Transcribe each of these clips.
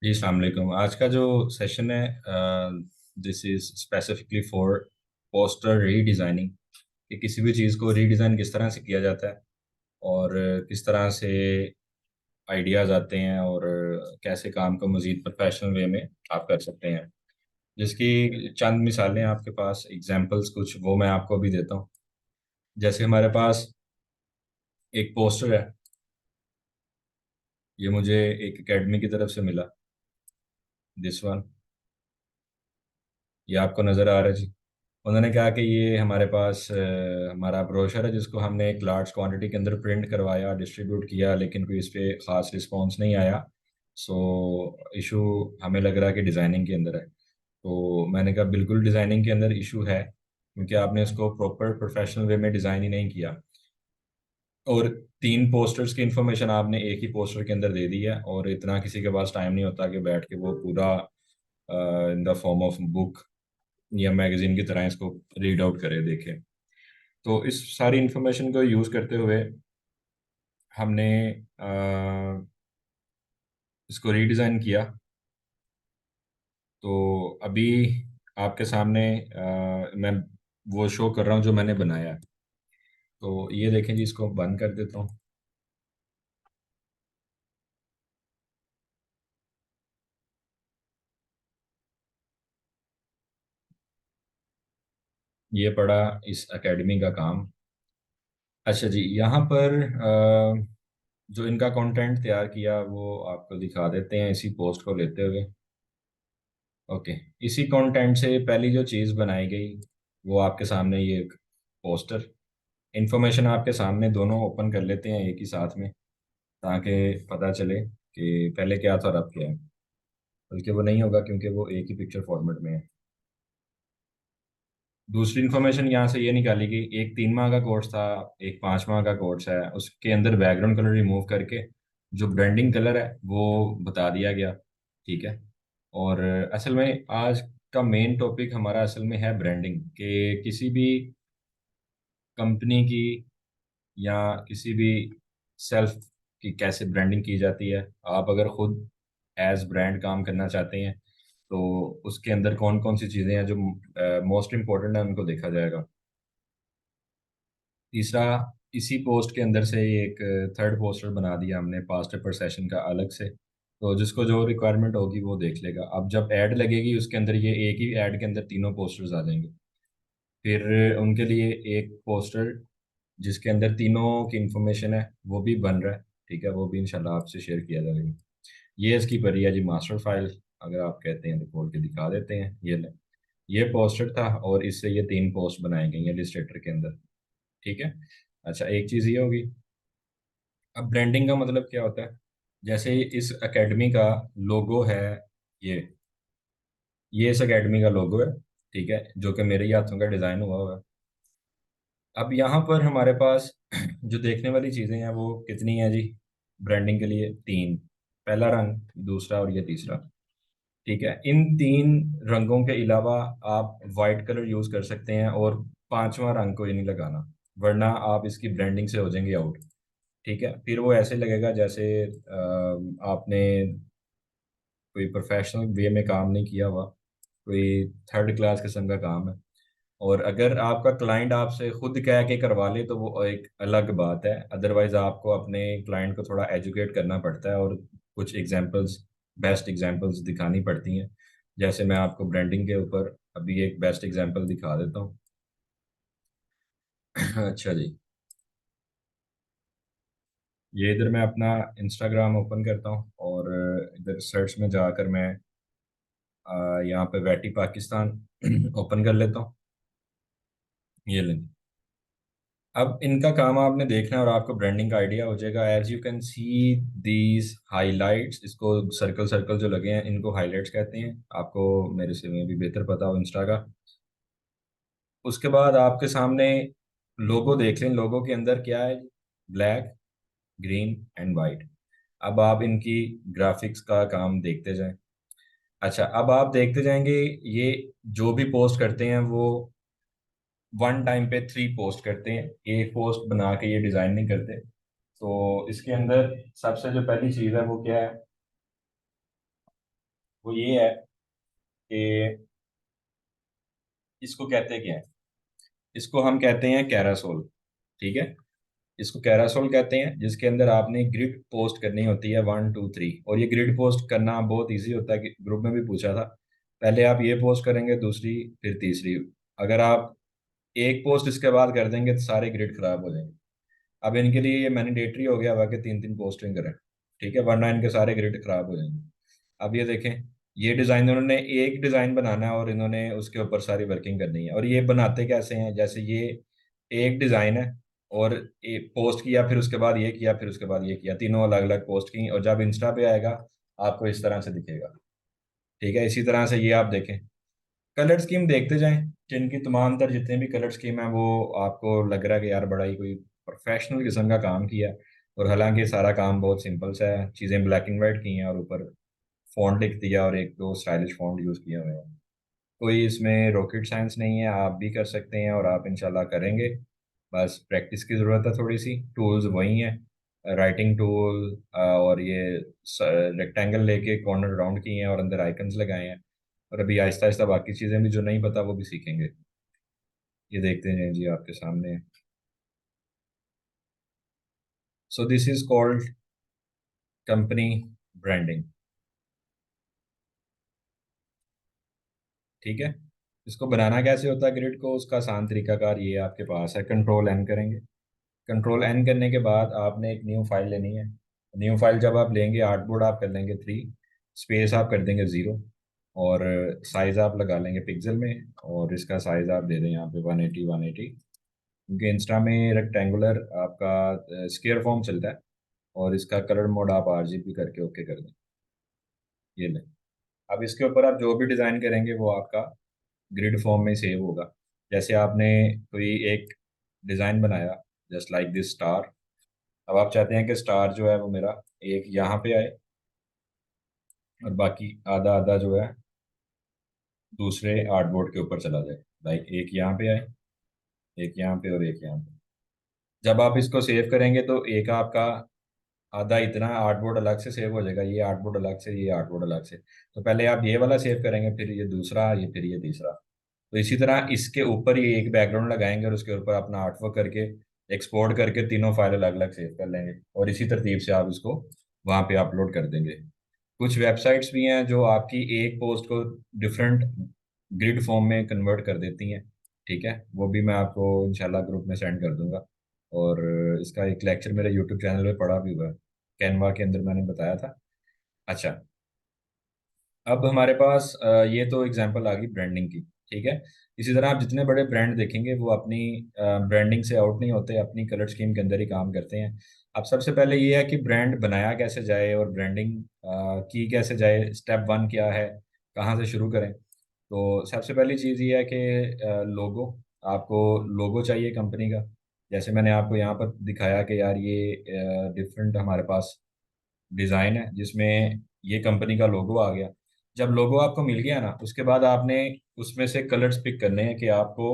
जी अस्सलाम वालेकुम। आज का जो सेशन है, this is specifically for poster redesigning, कि किसी भी चीज़ को रीडिज़ाइन किस तरह से किया जाता है और किस तरह से आइडियाज़ आते हैं और कैसे काम को मज़ीद प्रोफेशनल वे में आप कर सकते हैं। जिसकी चंद मिसालें आपके पास एग्जांपल्स कुछ वो मैं आपको अभी देता हूँ। जैसे हमारे पास एक पोस्टर है, ये मुझे एक एकेडमी की तरफ से मिला। दिस वन, ये आपको नज़र आ रहा है जी। उन्होंने कहा कि ये हमारे पास हमारा ब्रोशर है जिसको हमने एक लार्ज क्वांटिटी के अंदर प्रिंट करवाया, डिस्ट्रीब्यूट किया, लेकिन कोई इस पे ख़ास रिस्पांस नहीं आया। सो इशू हमें लग रहा है कि डिज़ाइनिंग के अंदर है। तो मैंने कहा बिल्कुल डिज़ाइनिंग के अंदर इशू है, क्योंकि आपने इसको प्रॉपर प्रोफेशनल वे में डिज़ाइन ही नहीं किया। और तीन पोस्टर्स की इंफॉर्मेशन आपने एक ही पोस्टर के अंदर दे दी है, और इतना किसी के पास टाइम नहीं होता कि बैठ के वो पूरा in the form of book या मैगजीन की तरह इसको रीड आउट करे, देखे। तो इस सारी इंफॉर्मेशन को यूज़ करते हुए हमने इसको रीडिज़ाइन किया। तो अभी आपके सामने मैं वो शो कर रहा हूँ जो मैंने बनाया है। तो ये देखें जी, इसको बंद कर देता हूँ। ये पड़ा इस एकेडमी का काम। अच्छा जी, यहाँ पर जो इनका कंटेंट तैयार किया वो आपको दिखा देते हैं इसी पोस्ट को लेते हुए। ओके, इसी कंटेंट से पहली जो चीज़ बनाई गई वो आपके सामने ये एक पोस्टर। इंफॉर्मेशन आपके सामने दोनों ओपन कर लेते हैं एक ही साथ में, ताकि पता चले कि पहले क्या था और अब क्या है। बल्कि वो नहीं होगा क्योंकि वो एक ही पिक्चर फॉर्मेट में है। दूसरी इंफॉर्मेशन यहाँ से ये निकाली गई, एक 3 माह का कोर्स था, एक 5 माह का कोर्स है, उसके अंदर बैकग्राउंड कलर रिमूव करके जो ब्रांडिंग कलर है वो बता दिया गया। ठीक है। और असल में आज का मेन टॉपिक हमारा असल में है ब्रांडिंग, कि किसी भी कंपनी की या किसी भी सेल्फ की कैसे ब्रांडिंग की जाती है। आप अगर खुद एज ब्रांड काम करना चाहते हैं तो उसके अंदर कौन कौन सी चीज़ें हैं जो मोस्ट इम्पोर्टेंट है, उनको देखा जाएगा। तीसरा, इसी पोस्ट के अंदर से एक थर्ड पोस्टर बना दिया हमने पास्ट पेपर सेशन का अलग से। तो जिसको जो रिक्वायरमेंट होगी वो देख लेगा। अब जब ऐड लगेगी उसके अंदर ये एक ही ऐड के अंदर तीनों पोस्टर्स आ जाएंगे। फिर उनके लिए एक पोस्टर जिसके अंदर तीनों की इंफॉर्मेशन है वो भी बन रहा है। ठीक है, वो भी इंशाल्लाह आपसे शेयर किया जाएगा। ये इसकी पड़ी है जी मास्टर फाइल। अगर आप कहते हैं तो खोल के दिखा देते हैं। ये ले, ये पोस्टर था और इससे ये 3 पोस्ट बनाए गई हैं इलस्ट्रेटर के अंदर। ठीक है। अच्छा, एक चीज़ ये होगी। अब ब्रांडिंग का मतलब क्या होता है? जैसे इस एकेडमी का लोगो है, ये ये इस एकेडमी का लोगो है। ठीक है, जो कि मेरे ही हाथों का डिज़ाइन हुआ हुआ है। अब यहाँ पर हमारे पास जो देखने वाली चीज़ें हैं वो कितनी हैं जी? ब्रांडिंग के लिए तीन। पहला रंग, दूसरा और ये तीसरा। ठीक है, इन 3 रंगों के अलावा आप वाइट कलर यूज़ कर सकते हैं, और पांचवा रंग को ये नहीं लगाना, वरना आप इसकी ब्रांडिंग से हो जाएंगे आउट। ठीक है, फिर वो ऐसे लगेगा जैसे आपने कोई प्रोफेशनल वे में काम नहीं किया हुआ, कोई थर्ड क्लास किस्म का काम है। और अगर आपका क्लाइंट आपसे खुद कह के करवा ले तो वो एक अलग बात है, अदरवाइज आपको अपने क्लाइंट को थोड़ा एजुकेट करना पड़ता है और कुछ एग्जांपल्स, बेस्ट एग्जांपल्स दिखानी पड़ती हैं। जैसे मैं आपको ब्रांडिंग के ऊपर अभी एक बेस्ट एग्जांपल दिखा देता हूँ। अच्छा जी, ये इधर मैं अपना इंस्टाग्राम ओपन करता हूँ और इधर सर्च में जाकर मैं यहाँ पे वैटी पाकिस्तान ओपन कर लेता हूँ। ये लें। अब इनका काम आपने देखना है और आपको ब्रांडिंग का आइडिया हो जाएगा। As you can see these highlights, इसको सर्कल सर्कल जो लगे हैं इनको हाइलाइट्स कहते हैं। आपको मेरे से में भी बेहतर पता हो इंस्टा का। उसके बाद आपके सामने लोगो देख लें। लोगो के अंदर क्या है? Black, green and white. अब आप इनकी ग्राफिक्स का काम देखते जाएं। अच्छा, अब आप देखते जाएंगे, ये जो भी पोस्ट करते हैं वो वन टाइम पे 3 पोस्ट करते हैं, एक पोस्ट बना के ये डिजाइन नहीं करते। तो इसके अंदर सबसे जो पहली चीज है वो क्या है? वो ये है कि इसको कहते क्या है, इसको हम कहते हैं कैरासोल। ठीक है, इसको कैरासोल कहते हैं, जिसके अंदर आपने ग्रिड पोस्ट करनी होती है 1 2 3। और ये ग्रिड पोस्ट करना बहुत इजी होता है, कि ग्रुप में भी पूछा था। पहले आप ये पोस्ट करेंगे, दूसरी, फिर तीसरी। अगर आप एक पोस्ट इसके बाद कर देंगे तो सारे ग्रिड खराब हो जाएंगे। अब इनके लिए ये मैंडेटरी हो गया हुआ कि 3 3 पोस्टिंग करें। ठीक है, वरना इनके सारे ग्रिड खराब हो जाएंगे। अब ये देखें, ये डिज़ाइन इन्होंने एक डिज़ाइन बनाना है और इन्होंने उसके ऊपर सारी वर्किंग करनी है। और ये बनाते कैसे हैं, जैसे ये एक डिज़ाइन है, और पोस्ट किया, फिर उसके बाद ये किया, फिर उसके बाद ये किया, तीनों अलग अलग पोस्ट की, और जब इंस्टा पे आएगा आपको इस तरह से दिखेगा। ठीक है, इसी तरह से ये आप देखें, कलर स्कीम देखते जाएं, जिनकी तमाम तर जितने भी कलर स्कीम है वो आपको लग रहा है कि यार बड़ा ही कोई प्रोफेशनल किस्म का काम किया है। और हालांकि सारा काम बहुत सिंपल सा है, चीज़ें ब्लैक एंड वाइट की हैं, और ऊपर फॉन्ट लिख दिया और एक दो स्टाइलिश फॉन्ट यूज़ किए हुए हैं। कोई इसमें रॉकेट साइंस नहीं है, आप भी कर सकते हैं और आप इंशाल्लाह करेंगे। बस प्रैक्टिस की ज़रूरत है थोड़ी सी, टूल्स वही हैं, राइटिंग टूल, और ये रेक्टेंगल लेके कॉर्नर राउंड किए हैं और अंदर आइकन्स लगाए हैं। और अभी आहिस्ता आहिस्ता बाकी चीज़ें भी जो नहीं पता वो भी सीखेंगे। ये देखते हैं जी आपके सामने। So this is called company branding. ठीक है, इसको बनाना कैसे होता है ग्रिड को, उसका आसान तरीकाकार ये आपके पास है। कंट्रोल एन करेंगे। कंट्रोल एन करने के बाद आपने एक न्यू फाइल लेनी है। न्यू फाइल जब आप लेंगे, आर्टबोर्ड आप कर लेंगे 3, स्पेस आप कर देंगे 0, और साइज आप लगा लेंगे पिक्सल में, और इसका साइज आप दे दें यहाँ पे 180 180, क्योंकि इंस्टा में रेक्टेंगुलर आपका स्क्वायर फॉर्म चलता है। और इसका कलर मोड आप आरजीबी करके ओके कर दें। ये लें। अब इसके ऊपर आप जो भी डिज़ाइन करेंगे वो आपका ग्रिड फॉर्म में सेव होगा। जैसे आपने कोई एक डिज़ाइन बनाया, जस्ट लाइक दिस स्टार। अब आप चाहते हैं कि स्टार जो है वो मेरा एक यहाँ पे आए, और बाकी आधा आधा जो है दूसरे आर्टबोर्ड के ऊपर चला जाए। लाइक एक यहाँ पे आए, एक यहाँ पे, और एक यहाँ पे। जब आप इसको सेव करेंगे तो एक आपका आधा इतना आर्टबोर्ड अलग से सेव हो जाएगा, ये आर्टबोर्ड अलग से, ये आर्टबोर्ड अलग से। तो पहले आप ये वाला सेव करेंगे, फिर ये दूसरा, ये फिर ये तीसरा। तो इसी तरह इसके ऊपर ये एक बैकग्राउंड लगाएंगे और उसके ऊपर अपना आर्टवर्क करके एक्सपोर्ट करके तीनों फाइल अलग अलग सेव कर लेंगे, और इसी तरतीब से आप इसको वहाँ पे अपलोड कर देंगे। कुछ वेबसाइट्स भी हैं जो आपकी एक पोस्ट को डिफरेंट ग्रिड फॉर्म में कन्वर्ट कर देती हैं। ठीक है, वो भी मैं आपको इंशाल्लाह ग्रुप में सेंड कर दूंगा। और इसका एक लेक्चर मेरे यूट्यूब चैनल पे पड़ा भी हुआ है, कैनवा के अंदर मैंने बताया था। अच्छा, अब हमारे पास ये तो एग्जांपल आ गई ब्रांडिंग की। ठीक है, इसी तरह आप जितने बड़े ब्रांड देखेंगे वो अपनी ब्रांडिंग से आउट नहीं होते, अपनी कलर स्कीम के अंदर ही काम करते हैं। अब सबसे पहले ये है कि ब्रांड बनाया कैसे जाए और ब्रांडिंग की कैसे जाए, स्टेप 1 क्या है, कहाँ से शुरू करें। तो सबसे पहली चीज़ ये है कि लोगो, आपको लोगो चाहिए कंपनी का। जैसे मैंने आपको यहाँ पर दिखाया कि यार ये डिफरेंट हमारे पास डिज़ाइन है जिसमें ये कंपनी का लोगो आ गया। जब लोगो आपको मिल गया ना, उसके बाद आपने उसमें से कलर्स पिक करने हैं कि आपको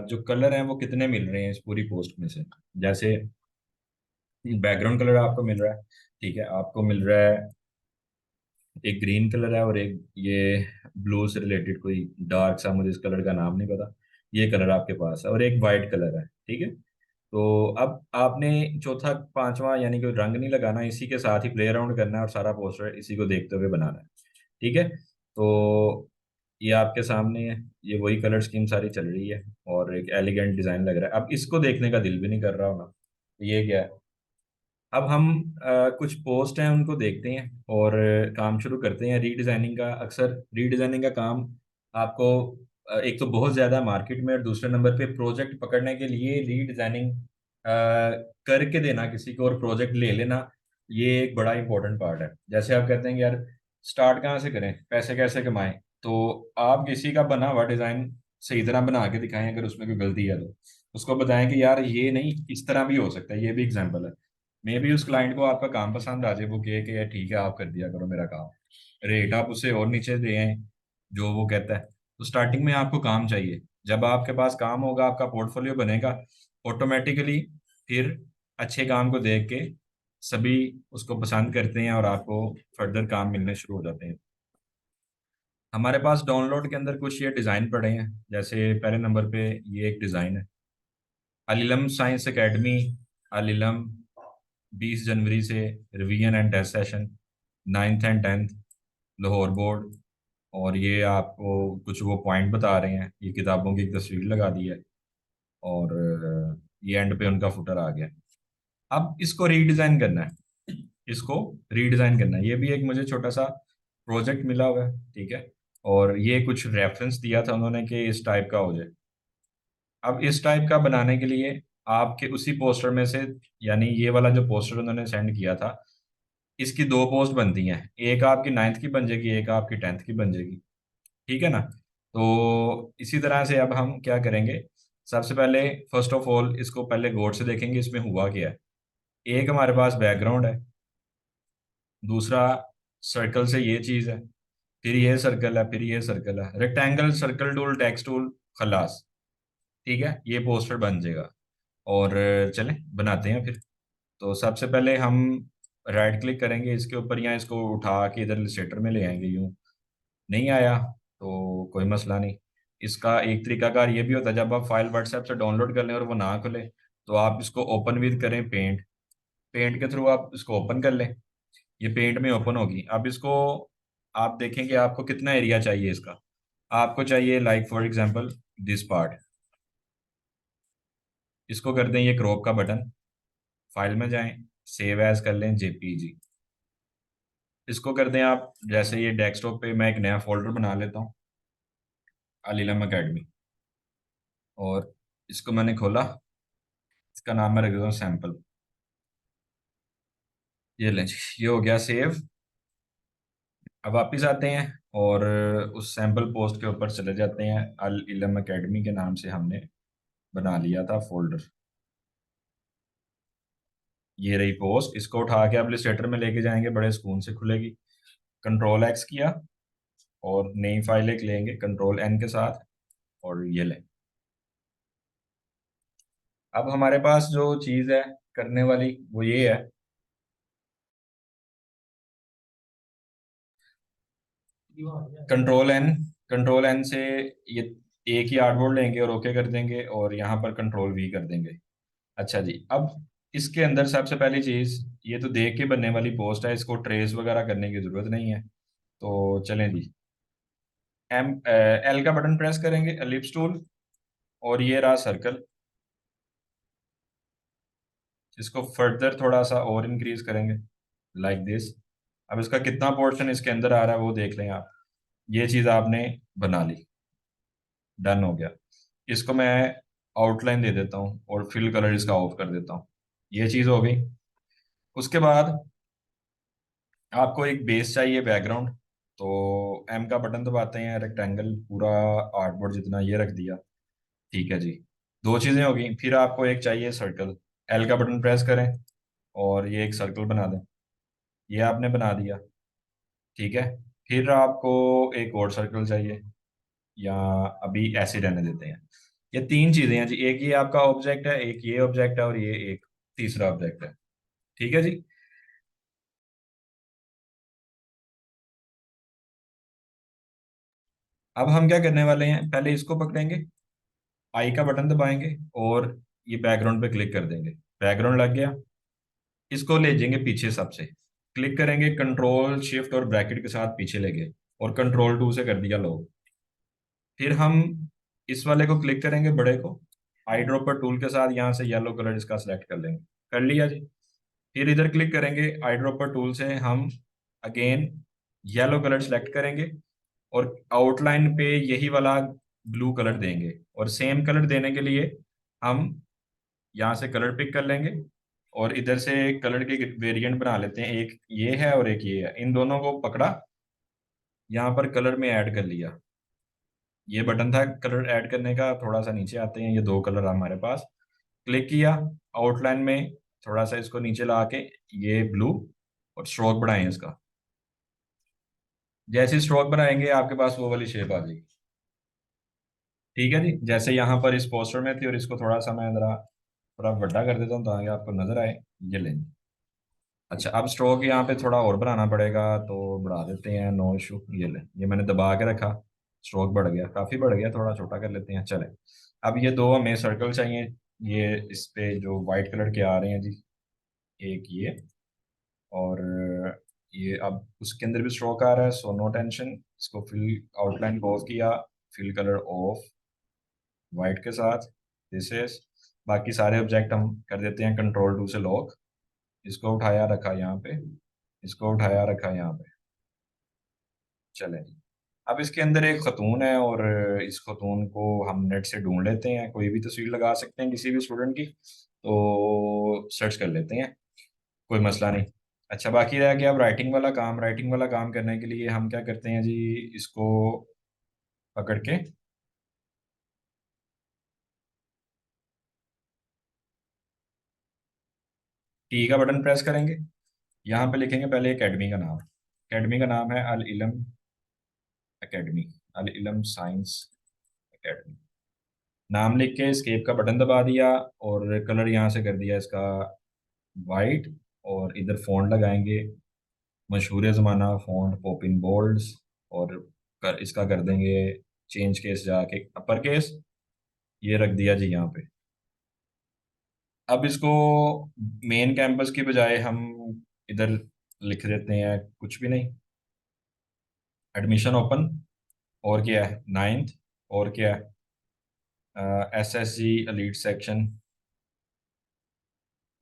जो कलर हैं वो कितने मिल रहे हैं इस पूरी पोस्ट में से। जैसे बैकग्राउंड कलर आपको मिल रहा है, ठीक है, आपको मिल रहा है एक ग्रीन कलर है, और एक ये ब्लू से रिलेटेड कोई डार्क सा, मुझे इस कलर का नाम नहीं पता, ये कलर आपके पास है, और एक वाइट कलर है। ठीक है, तो अब आपने चौथा पांचवा यानी कि रंग नहीं लगाना, इसी के साथ ही प्ले अराउंड करना है और सारा पोस्टर इसी को देखते हुए बनाना है। ठीक है, तो ये आपके सामने है, ये वही कलर स्कीम सारी चल रही है, और एक एलिगेंट डिजाइन लग रहा है। अब इसको देखने का दिल भी नहीं कर रहा होना, तो ये क्या है। अब हम कुछ पोस्ट हैं उनको देखते हैं और काम शुरू करते हैं रीडिज़ाइनिंग का। अक्सर रीडिज़ाइनिंग का काम आपको एक तो बहुत ज़्यादा मार्केट में, और दूसरे नंबर पे प्रोजेक्ट पकड़ने के लिए रीडिज़ाइनिंग करके देना किसी को और प्रोजेक्ट ले लेना, ये एक बड़ा इंपॉर्टेंट पार्ट है। जैसे आप कहते हैं कि यार स्टार्ट कहाँ से करें, पैसे कैसे कमाएं, तो आप किसी का बना हुआ डिज़ाइन सही तरह बना के दिखाएं, अगर उसमें कोई गलती है तो उसको बताएं कि यार ये नहीं, इस तरह भी हो सकता है, ये भी एग्जाम्पल है। मे भी उस क्लाइंट को आपका काम पसंद आ जाए, वो कहे कि यार ठीक है आप कर दिया करो मेरा काम, रेट आप उसे और नीचे दें जो वो कहता है। तो स्टार्टिंग में आपको काम चाहिए, जब आपके पास काम होगा, आपका पोर्टफोलियो बनेगा, ऑटोमेटिकली फिर अच्छे काम को देख के सभी उसको पसंद करते हैं और आपको फर्दर काम मिलने शुरू हो जाते हैं। हमारे पास डाउनलोड के अंदर कुछ ये डिज़ाइन पड़े हैं। जैसे पहले नंबर पे ये एक डिज़ाइन है, अलीलम साइंस एकेडमी, अलीलम 20 जनवरी से revision and test session, 9th and 10th, Lahore board. और ये आपको कुछ वो पॉइंट बता रहे हैं, ये किताबों की एक तस्वीर लगा दी है। और ये एंड पे उनका फुटर आ गया। अब इसको रीडिज़ाइन करना है, इसको रीडिज़ाइन करना है। ये भी एक मुझे छोटा सा प्रोजेक्ट मिला हुआ है, ठीक है। और ये कुछ रेफरेंस दिया था उन्होंने कि इस टाइप का हो जाए। अब इस टाइप का बनाने के लिए आपके उसी पोस्टर में से, यानी ये वाला जो पोस्टर उन्होंने सेंड किया था, इसकी दो पोस्ट बनती हैं। एक आपकी 9th की बन जाएगी, एक आपकी 10th की बन जाएगी, ठीक है ना। तो इसी तरह से अब हम क्या करेंगे, सबसे पहले फर्स्ट ऑफ ऑल इसको पहले गौर से देखेंगे इसमें हुआ क्या है। एक हमारे पास बैकग्राउंड है, दूसरा सर्कल से ये चीज़ है, फिर ये सर्कल है, फिर ये सर्कल है, rectangle, circle tool, text tool, खलास, ठीक है, ये पोस्टर बन जाएगा। और चलें बनाते हैं फिर। तो सबसे पहले हम राइट क्लिक करेंगे इसके ऊपर, या इसको उठा के इधर इलस्ट्रेटर में ले आएंगे। यूँ नहीं आया तो कोई मसला नहीं। इसका एक तरीकाकार ये भी होता है, जब आप फाइल व्हाट्सएप से डाउनलोड कर लें और वो ना खुले, तो आप इसको ओपन विद करें पेंट, पेंट के थ्रू आप इसको ओपन कर लें। ये पेंट में ओपन होगी। अब इसको आप देखेंगे आपको कितना एरिया चाहिए इसका। आपको चाहिए like for example this part. इसको कर दें ये क्रॉप का बटन, फाइल में जाएं, सेव एज कर लें जेपीजी। इसको कर दें आप, जैसे ये डेस्कटॉप पे मैं एक नया फोल्डर बना लेता हूँ, अलीलम एकेडमी। और इसको मैंने खोला, इसका नाम मैं रख देता हूँ सैम्पल। ये लें जी, ये हो गया सेव। अब वापिस आते हैं और उस सैम्पल पोस्ट के ऊपर चले जाते हैं। अल इलम एकेडमी के नाम से हमने बना लिया था फोल्डर। ये रही पोस्ट, इसको उठा के अब इलस्ट्रेटर में लेके जाएंगे, बड़े सुकून से खुलेगी। कंट्रोल एक्स किया और नई फाइल एक लेंगे कंट्रोल एन के साथ, और ये लें। अब हमारे पास जो चीज़ है करने वाली वो ये है, कंट्रोल एन। कंट्रोल एन से ये एक ही आर्टबोर्ड लेंगे और ओके कर देंगे, और यहाँ पर कंट्रोल वी कर देंगे। अच्छा जी, अब इसके अंदर सबसे पहली चीज़, ये तो देख के बनने वाली पोस्ट है, इसको ट्रेस वगैरह करने की ज़रूरत नहीं है। तो चलें जी, एम एल का बटन प्रेस करेंगे, एलिप्स टूल, और ये रहा सर्कल। इसको फर्दर थोड़ा सा और इंक्रीज करेंगे लाइक दिस। अब इसका कितना पोर्शन इसके अंदर आ रहा है वो देख लें आप। ये चीज़ आपने बना ली, डन हो गया। इसको मैं आउटलाइन दे देता हूँ और फिल कलर इसका ऑफ कर देता हूँ। ये चीज़ हो गई। उसके बाद आपको एक बेस चाहिए, बैकग्राउंड। तो एम का बटन दबाते हैं, रेक्टेंगल पूरा आर्टबोर्ड जितना ये रख दिया, ठीक है जी। दो चीज़ें हो गई। फिर आपको एक चाहिए सर्कल, एल का बटन प्रेस करें और ये एक सर्कल बना दें। ये आपने बना दिया, ठीक है। फिर आपको एक और सर्कल चाहिए, या अभी ऐसे रहने देते हैं। ये तीन चीज़ें हैं जी, एक ये आपका ऑब्जेक्ट है, एक ये ऑब्जेक्ट है, और ये एक तीसरा ऑब्जेक्ट है, ठीक है जी। अब हम क्या करने वाले हैं, पहले इसको पकड़ेंगे, आई का बटन दबाएंगे और ये बैकग्राउंड पे क्लिक कर देंगे। बैकग्राउंड लग गया। इसको ले जाएंगे पीछे सबसे, क्लिक करेंगे, कंट्रोल शिफ्ट और ब्रैकेट के साथ पीछे ले गए, और कंट्रोल टू से कर दिया लो। फिर हम इस वाले को क्लिक करेंगे, बड़े को, आई ड्रॉपर टूल के साथ यहाँ से येलो कलर इसका सेलेक्ट कर लेंगे। कर लिया जी। फिर इधर क्लिक करेंगे, आई ड्रॉपर टूल से हम अगेन येलो कलर सेलेक्ट करेंगे, और आउटलाइन पे यही वाला ब्लू कलर देंगे। और सेम कलर देने के लिए हम यहाँ से कलर पिक कर लेंगे, और इधर से कलर के वेरिएंट बना लेते हैं। एक ये है और एक ये है, इन दोनों को पकड़ा, यहाँ पर कलर में ऐड कर लिया। ये बटन था कलर ऐड करने का, थोड़ा सा नीचे आते हैं, ये दो कलर हमारे पास। क्लिक किया, आउटलाइन में थोड़ा सा इसको नीचे ला के ये ब्लू, और स्ट्रोक बढ़ाएं इसका। जैसे स्ट्रोक बनाएंगे आपके पास वो वाली शेप आ जाएगी, ठीक है जी, जैसे यहाँ पर इस पोस्टर में थी। और इसको थोड़ा सा मैं जरा थोड़ा बड़ा कर देता हूँ ताकि आपको नजर आए। ये लेंगे, अच्छा, अब स्ट्रोक यहाँ पे थोड़ा और बढ़ाना पड़ेगा, तो बढ़ा देते हैं, नो इशू। ये ले, ये मैंने दबा के रखा, स्ट्रोक बढ़ गया, काफ़ी बढ़ गया, थोड़ा छोटा कर लेते हैं, चले। अब ये दो हमें सर्कल चाहिए, ये इस पे जो वाइट कलर के आ रहे हैं जी, एक ये, और ये, अब उसके अंदर भी स्ट्रोक आ रहा है, सो नो टेंशन। इसको फिल आउटलाइन ऑफ किया, फिल कलर ऑफ वाइट के साथ, दिस इज। बाकी सारे ऑब्जेक्ट हम कर देते हैं कंट्रोल 2 से लॉक। इसको उठाया रखा यहाँ पे, इसको उठाया रखा यहाँ पे, चले। अब इसके अंदर एक खतून है, और इस खतून को हम नेट से ढूंढ लेते हैं, कोई भी तस्वीर लगा सकते हैं किसी भी स्टूडेंट की, तो सर्च कर लेते हैं, कोई मसला नहीं। अच्छा, बाकी रह गया अब राइटिंग वाला काम। राइटिंग वाला काम करने के लिए हम क्या करते हैं जी, इसको पकड़ के टी का बटन प्रेस करेंगे, यहाँ पे लिखेंगे पहले एकेडमी का नाम। एकेडमी का नाम है अल इलम एकेडमी, अल इलम साइंस एकेडमी। नाम लिख के escape का बटन दबा दिया, और कलर यहाँ से कर दिया इसका वाइट, और इधर फॉन्ट लगाएंगे मशहूर ज़माना फॉन्ट पोपिन बोल्ड्स, और इसका कर देंगे चेंज केस जाके अपर केस, ये रख दिया जी यहाँ पे। अब इसको मेन कैंपस की बजाय हम इधर लिख देते हैं कुछ भी नहीं, एडमिशन ओपन, और क्या है, नाइन्थ, और क्या है, एसएसजी एलीट सेक्शन,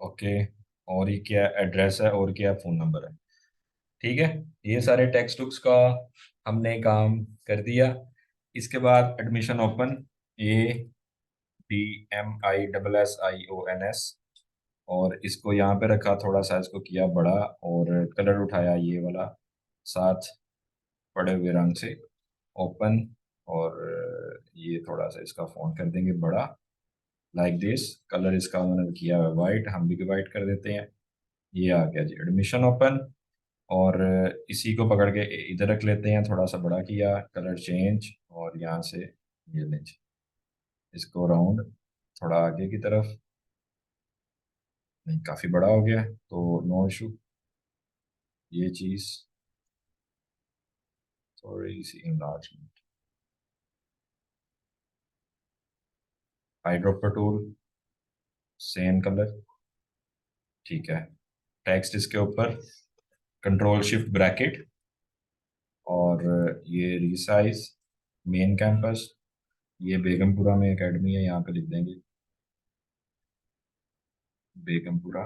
ओके, और ये क्या एड्रेस है, और क्या फ़ोन नंबर है। ठीक है, ये सारे टेक्स्ट बुक्स का हमने काम कर दिया। इसके बाद एडमिशन ओपन, ADMISSIONS, और इसको यहाँ पे रखा, थोड़ा सा इसको किया बड़ा, और कलर उठाया ये वाला, साथ पड़े हुए रंग से, ओपन, और ये थोड़ा सा इसका फॉन्ट कर देंगे बड़ा, लाइक दिस। कलर इसका उन्होंने किया है वाइट, हम भी वाइट कर देते हैं। ये आ गया जी एडमिशन ओपन, और इसी को पकड़ के इधर रख लेते हैं, थोड़ा सा बड़ा किया, कलर चेंज, और यहाँ से ये लें जी, इसको राउंड थोड़ा आगे की तरफ, नहीं काफ़ी बड़ा हो गया, तो नो इशू। ये चीज़ थोड़ी सी enlargement, eyedropper tool, same colour, ठीक है। टेक्स्ट इसके ऊपर, कंट्रोल शिफ्ट ब्रैकेट, और ये रिसाइज मेन कैंपस, ये बेगमपुरा में एकेडमी है, यहाँ पे लिख देंगे बेगमपुरा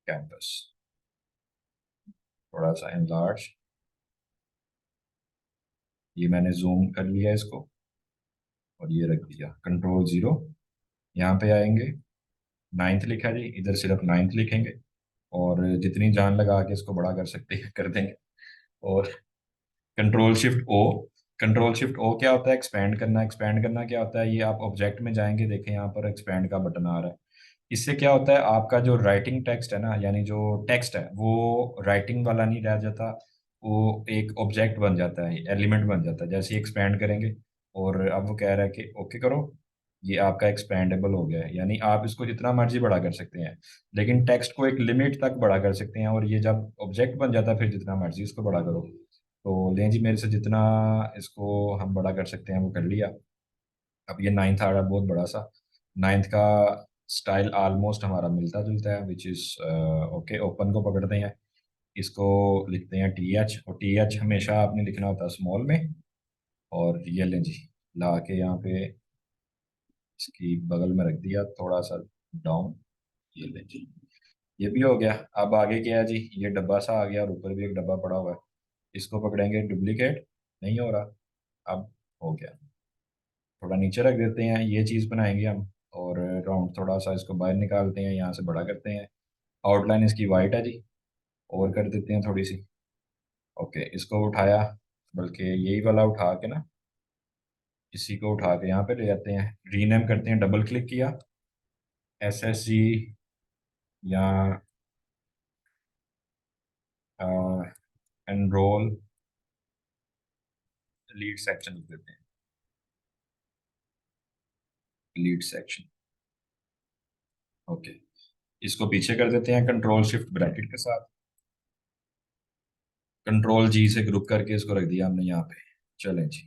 कैंपस, थोड़ा सा एनलार्ज, ये मैंने जूम कर लिया इसको, और ये रख दिया कंट्रोल 0। यहाँ पे आएंगे, नाइन्थ लिखा जी, इधर सिर्फ नाइन्थ लिखेंगे, और जितनी जान लगा के इसको बड़ा कर सकते हैं कर देंगे, और control shift O। Control shift O क्या होता है, एक्सपेंड करना। एक्सपेंड करना क्या होता है, ये आप ऑब्जेक्ट में जाएंगे, देखें यहाँ पर एक्सपेंड का बटन आ रहा है। इससे क्या होता है, आपका जो राइटिंग टेक्स्ट है ना, यानी जो टेक्स्ट है वो राइटिंग वाला नहीं रह जाता, वो एक ऑब्जेक्ट बन जाता है, एलिमेंट बन जाता है। जैसे ही एक्सपेंड करेंगे, और अब वो कह रहा है कि ओके करो, ये आपका एक्सपेंडेबल हो गया है, यानी आप इसको जितना मर्जी बड़ा कर सकते हैं, लेकिन टेक्स्ट को एक लिमिट तक बड़ा कर सकते हैं, और ये जब ऑब्जेक्ट बन जाता है फिर जितना मर्जी इसको बड़ा करो। तो लें जी, मेरे से जितना इसको हम बड़ा कर सकते हैं वो कर लिया। अब ये नाइन्थ आ रहा है बहुत बड़ा सा, नाइन्थ का स्टाइल ऑलमोस्ट हमारा मिलता जुलता है, विच इज़ ओके। ओपन को पकड़ते हैं, इसको लिखते हैं TH, और TH हमेशा आपने लिखना होता है स्मॉल में, और ये लें जी, ला के यहाँ पे इसकी बगल में रख दिया, थोड़ा सा डाउन, ये लें जी, ये भी हो गया। अब आगे क्या है जी, ये डब्बा सा आ गया, और ऊपर भी एक डब्बा पड़ा हुआ है, इसको पकड़ेंगे, डुप्लीकेट नहीं हो रहा, अब हो गया। थोड़ा नीचे रख देते हैं, ये चीज़ बनाएंगे हम, और राउंड थोड़ा सा इसको बाहर निकालते हैं, यहाँ से बड़ा करते हैं, आउटलाइन इसकी वाइट है जी, और कर देते हैं थोड़ी सी, ओके। इसको उठाया, बल्कि यही वाला उठा के ना, इसी को उठा के यहाँ पे ले जाते हैं, रीनेम करते हैं, डबल क्लिक किया, SSG या एनरोल लीड सेक्शन लिख देते हैं, लीड सेक्शन, ओके। इसको पीछे कर देते हैं कंट्रोल शिफ्ट ब्रैकेट के साथ। कंट्रोल जी से ग्रुप करके इसको रख दिया हमने यहाँ पे। चलें जी,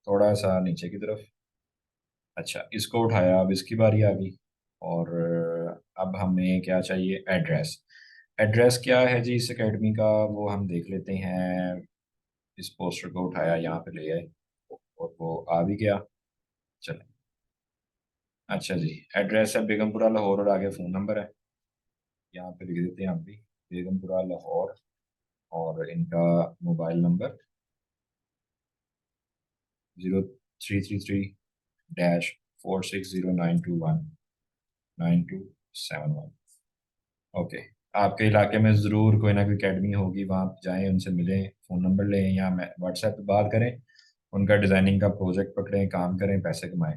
थोड़ा सा नीचे की तरफ। अच्छा, इसको उठाया, अब इसकी बारी आ गई। और अब हमें क्या चाहिए, एड्रेस। एड्रेस क्या है जी इस एकेडमी का, वो हम देख लेते हैं। इस पोस्टर को उठाया, यहाँ पे ले आए, और वो आ भी गया। चलें। अच्छा जी, एड्रेस है बेगमपुरा लाहौर, और आगे फ़ोन नंबर है। यहाँ पे लिख देते हैं हम भी, बेगमपुरा लाहौर। और इनका मोबाइल नंबर 0333-460921 9271। ओके। आपके इलाके में ज़रूर कोई ना कोई अकेडमी होगी, वहाँ आप जाएं, उनसे मिलें, फ़ोन नंबर लें, या मैं व्हाट्सएप पे बात करें। उनका डिज़ाइनिंग का प्रोजेक्ट पकड़ें, काम करें, पैसे कमाएं।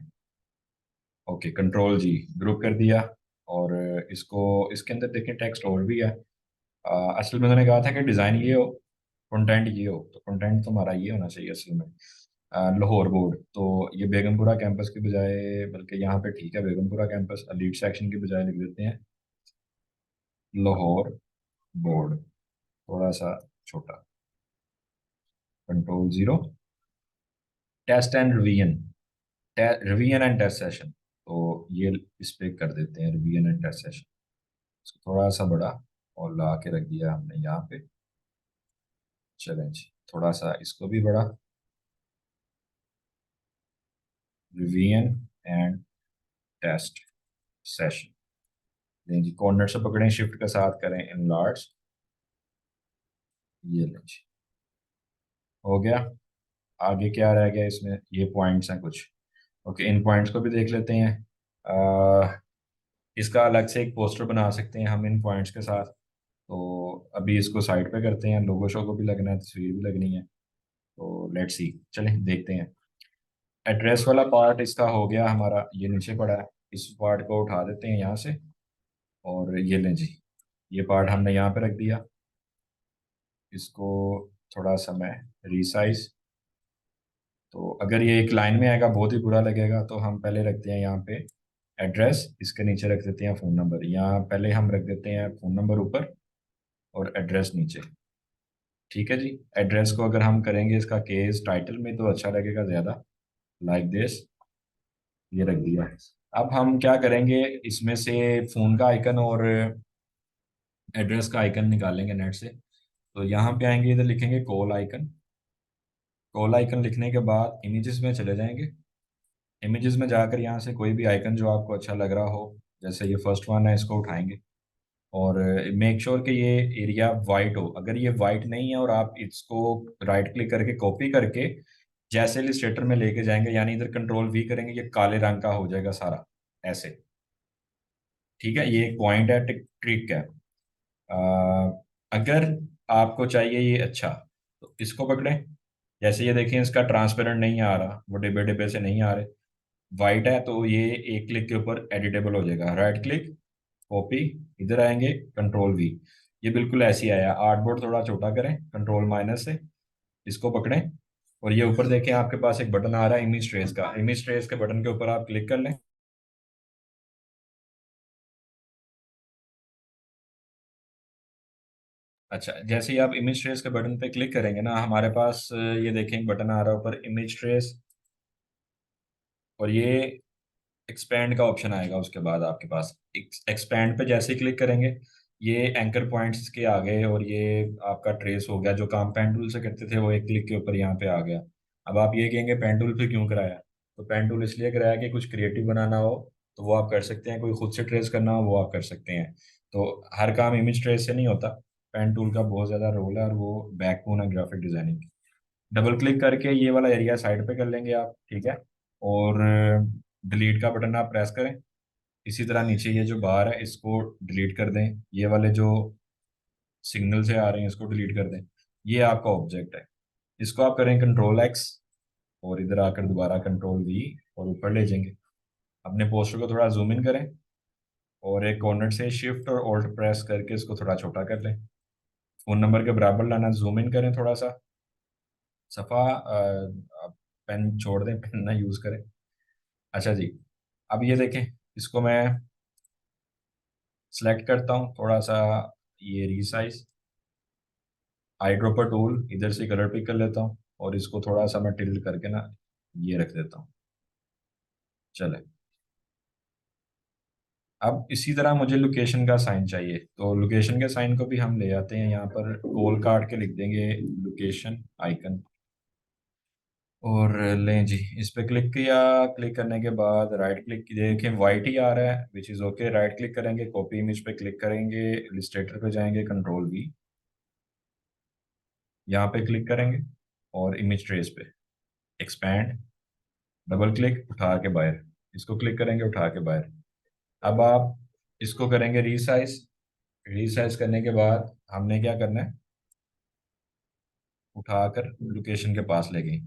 ओके, कंट्रोल जी, ग्रुप कर दिया। और इसको, इसके अंदर देखें टेक्स्ट और भी है। असल में उन्होंने कहा था कि डिज़ाइन ये हो, कंटेंट ये हो, तो कंटेंट तो हमारा ये होना चाहिए असल में। लाहौर बोर्ड, तो ये बेगमपुरा कैंपस के बजाय, बल्कि यहाँ पे ठीक है बेगमपुरा कैंपस, लीड सेक्शन के बजाय लिख देते हैं लाहौर बोर्ड, थोड़ा सा छोटा। Control zero, test and revision, revision and test session. तो ये इस पे कर देते हैं रिवीजन एंड टेस्ट सेशन। इसको थोड़ा सा बड़ा और ला के रख दिया हमने यहाँ पे। चलें जी, थोड़ा सा इसको भी बड़ा, रिवीजन एंड टेस्ट सेशन। लें जी, कॉर्नर से पकड़ें, शिफ्ट के साथ करें इनलार्ज। ये लें जी, हो गया। आगे क्या रह गया इसमें, ये पॉइंट्स हैं कुछ। ओके, इन पॉइंट्स को भी देख लेते हैं। इसका अलग से एक पोस्टर बना सकते हैं हम इन पॉइंट्स के साथ। तो अभी इसको साइड पे करते हैं, लोगो शोगो भी लगना है, तस्वीर भी लगनी है। तो लेट्स सी, चलें देखते हैं। एड्रेस वाला पार्ट इसका हो गया हमारा, ये नीचे पड़ा है। इस पार्ट को उठा देते हैं यहाँ से, और ये लें जी, ये पार्ट हमने यहाँ पे रख दिया। इसको थोड़ा सा मैं रिसाइज। तो अगर ये एक लाइन में आएगा बहुत ही बुरा लगेगा, तो हम पहले रखते हैं यहाँ पे एड्रेस, इसके नीचे रख देते हैं फ़ोन नंबर। यहाँ पहले हम रख देते हैं फ़ोन नंबर ऊपर, और एड्रेस नीचे। ठीक है जी। एड्रेस को अगर हम करेंगे इसका केस टाइटल में, तो अच्छा लगेगा ज़्यादा, लाइक दिस। ये रख दिया। अब हम क्या करेंगे, इसमें से फ़ोन का आइकन और एड्रेस का आइकन निकालेंगे नेट से। तो यहाँ पे आएंगे, इधर लिखेंगे कॉल आइकन। कॉल आइकन लिखने के बाद इमेजेस में चले जाएंगे। इमेजेस में जाकर यहाँ से कोई भी आइकन जो आपको अच्छा लग रहा हो, जैसे ये फर्स्ट वन है, इसको उठाएंगे। और मेक श्योर कि ये एरिया वाइट हो। अगर ये वाइट नहीं है और आप इसको राइट क्लिक करके कॉपी करके जैसे इलिस्ट्रेटर में लेके जाएंगे, यानी इधर कंट्रोल वी करेंगे, ये काले रंग का हो जाएगा सारा, ऐसे। ठीक है, ये एक पॉइंट है, ट्रिक है। अगर आपको चाहिए ये अच्छा, तो इसको पकड़ें। जैसे ये देखें, इसका ट्रांसपेरेंट नहीं आ रहा, वो डिब्बे डिब्बे से नहीं आ रहे, वाइट है, तो ये एक क्लिक के ऊपर एडिटेबल हो जाएगा। राइट क्लिक, कॉपी, इधर आएंगे, कंट्रोल वी। ये बिल्कुल ऐसे ही आया। आर्टबोर्ड थोड़ा छोटा करें, कंट्रोल माइनस से, इसको पकड़ें। और ये ऊपर देखें, आपके पास एक बटन आ रहा है इमेज ट्रेस का। इमेज ट्रेस के बटन के ऊपर आप क्लिक कर लें। अच्छा, जैसे ही आप इमेज ट्रेस के बटन पे क्लिक करेंगे ना, हमारे पास ये देखें एक बटन आ रहा है ऊपर, इमेज ट्रेस। और ये एक्सपैंड का ऑप्शन आएगा उसके बाद आपके पास। एक्सपैंड पे जैसे ही क्लिक करेंगे, ये एंकर पॉइंट्स के आ गए, और ये आपका ट्रेस हो गया। जो काम पेन टूल से करते थे, वो एक क्लिक के ऊपर यहाँ पे आ गया। अब आप ये कहेंगे पेन टूल पे क्यों कराया, तो पेन टूल इसलिए कराया कि कुछ क्रिएटिव बनाना हो तो वो आप कर सकते हैं, कोई खुद से ट्रेस करना हो वो आप कर सकते हैं। तो हर काम इमेज ट्रेस से नहीं होता, पेन टूल का बहुत ज़्यादा रोल है, और वो बैकबोन है ग्राफिक डिजाइनिंग। डबल क्लिक करके ये वाला एरिया साइड पे कर लेंगे आप, ठीक है। और डिलीट का बटन आप प्रेस करें। इसी तरह नीचे ये जो बार है, इसको डिलीट कर दें। ये वाले जो सिग्नल से आ रहे हैं, इसको डिलीट कर दें। ये आपका ऑब्जेक्ट है। इसको आप करें कंट्रोल एक्स, और इधर आकर दोबारा कंट्रोल वी, और ऊपर ले जाएंगे। अपने पोस्टर को थोड़ा जूम इन करें, और एक कॉर्नर से शिफ्ट और ऑल्ट प्रेस करके इसको थोड़ा छोटा कर लें। फोन नंबर के बराबर लाना, जूम इन करें थोड़ा सा। सफ़ा आप पेन छोड़ दें, पेन ना यूज़ करें। अच्छा जी, अब ये देखें, इसको मैं सेलेक्ट करता हूँ थोड़ा सा, ये रीसाइज, आई ड्रॉपर टूल इधर से कलर पिक कर लेता हूँ और इसको थोड़ा सा मैं टिल्ट करके ना ये रख देता हूँ। चले, अब इसी तरह मुझे लोकेशन का साइन चाहिए, तो लोकेशन के साइन को भी हम ले आते हैं यहाँ पर, गोल काट के लिख देंगे लोकेशन आइकन, और लें जी, इस पे क्लिक किया। क्लिक करने के बाद राइट क्लिक देखें वाइट ही आ रहा है, which is okay. Right click करेंगे, कॉपी इमेज पे क्लिक करेंगे, इलिस्ट्रेटर पे जाएंगे, कंट्रोल V, यहाँ पे क्लिक करेंगे और इमेज ट्रेस पे एक्सपैंड, डबल क्लिक, उठा के बाहर, इसको क्लिक करेंगे, उठा के बाहर। अब आप इसको करेंगे रीसाइज, रीसाइज करने के बाद हमने क्या करना है, उठाकर लोकेशन के पास ले गई।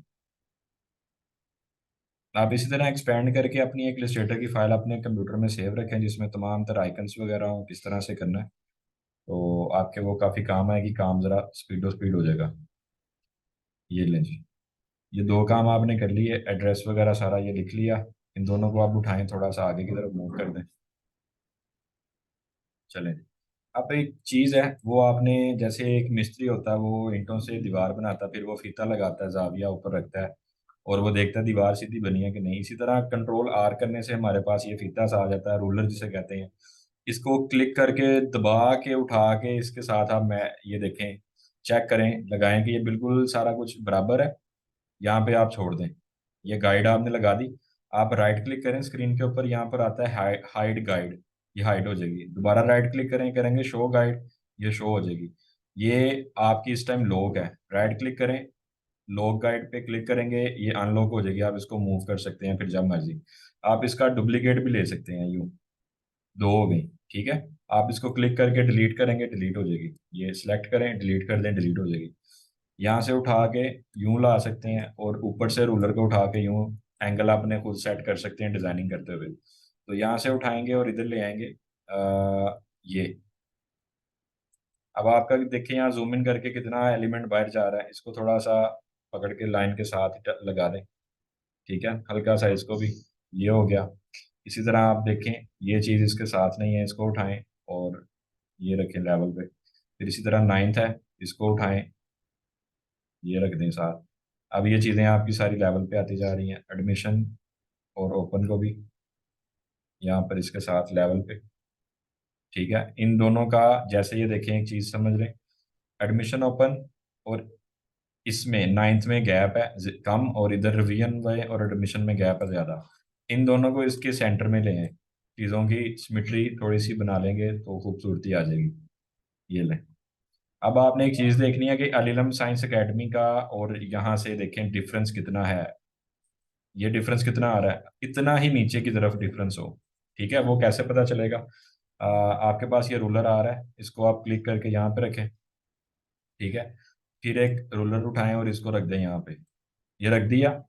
आप इसी तरह एक्सपेंड करके अपनी एक इलस्ट्रेटर की फाइल अपने कंप्यूटर में सेव रखें जिसमें तमाम तरह आइकन्स वगैरह हो, किस तरह से करना है, तो आपके वो काफ़ी काम आएगी, काम ज़रा स्पीडो स्पीड हो जाएगा। ये लें जी, ये दो काम आपने कर लिए, एड्रेस वगैरह सारा ये लिख लिया। इन दोनों को आप उठाएं, थोड़ा सा आगे की तरफ मूव कर दें। चलें, अब एक चीज़ है, वो आपने, जैसे एक मिस्त्री होता है वो ईंटों से दीवार बनाता है, फिर वो फीता लगाता है, जाविया ऊपर रखता है और वो देखता है दीवार सीधी बनी है कि नहीं। इसी तरह कंट्रोल R करने से हमारे पास ये फीता सा आ जाता है, रूलर जिसे कहते हैं। इसको क्लिक करके दबा के उठा के इसके साथ आप, मैं ये देखें, चेक करें, लगाएं कि ये बिल्कुल सारा कुछ बराबर है। यहाँ पे आप छोड़ दें, ये गाइड आपने लगा दी। आप राइट क्लिक करें स्क्रीन के ऊपर, यहाँ पर आता है हाइड गाइड, ये हाइड हो जाएगी। दोबारा राइट क्लिक करें, करेंगे शो गाइड, ये शो हो जाएगी। ये आपकी इस टाइम लॉक है, राइट क्लिक करें, लॉक गाइड पे क्लिक करेंगे, ये अनलॉक हो जाएगी। आप इसको मूव कर सकते हैं फिर जब मर्जी। आप इसका डुप्लीकेट भी ले सकते हैं, यूँ दो हो गई, ठीक है। आप इसको क्लिक करके डिलीट करेंगे, डिलीट हो जाएगी। ये सिलेक्ट करें, डिलीट कर दें, डिलीट हो जाएगी। यहाँ से उठा के यूं ला सकते हैं और ऊपर से रूलर को उठा के यूं एंगल आपने खुद सेट कर सकते हैं डिजाइनिंग करते हुए। तो यहाँ से उठाएंगे और इधर ले आएंगे, ये। अब आपका देखिए यहाँ जूम इन करके कितना एलिमेंट बाहर जा रहा है, इसको थोड़ा सा पकड़ के लाइन के साथ लगा दें, ठीक है, हल्का सा इसको भी, ये हो गया। इसी तरह आप देखें ये चीज़ इसके साथ नहीं है, इसको उठाएं और ये रखें लेवल पे। फिर इसी तरह नाइन्थ है, इसको उठाएं, ये रख दें साथ। अब ये चीज़ें आपकी सारी लेवल पे आती जा रही हैं, एडमिशन और ओपन को भी यहाँ पर इसके साथ लेवल पे, ठीक है। इन दोनों का जैसे ये देखें, एक चीज़ समझ लें, एडमिशन ओपन और इसमें नाइन्थ में गैप है कम, और इधर रिवीजन में और एडमिशन में गैप है ज़्यादा। इन दोनों को इसके सेंटर में ले आए, चीज़ों की सिमिट्री थोड़ी सी बना लेंगे तो खूबसूरती आ जाएगी। ये लें। अब आपने एक चीज़ देखनी है कि अलीलम साइंस एकेडमी का और यहाँ से देखें डिफरेंस कितना है। ये डिफरेंस कितना आ रहा है, इतना ही नीचे की तरफ डिफरेंस हो, ठीक है। वो कैसे पता चलेगा, आपके पास ये रूलर आ रहा है, इसको आप क्लिक करके यहाँ पे रखें, ठीक है। फिर एक रूलर उठाएं और इसको रख दें यहाँ पे, ये रख दिया।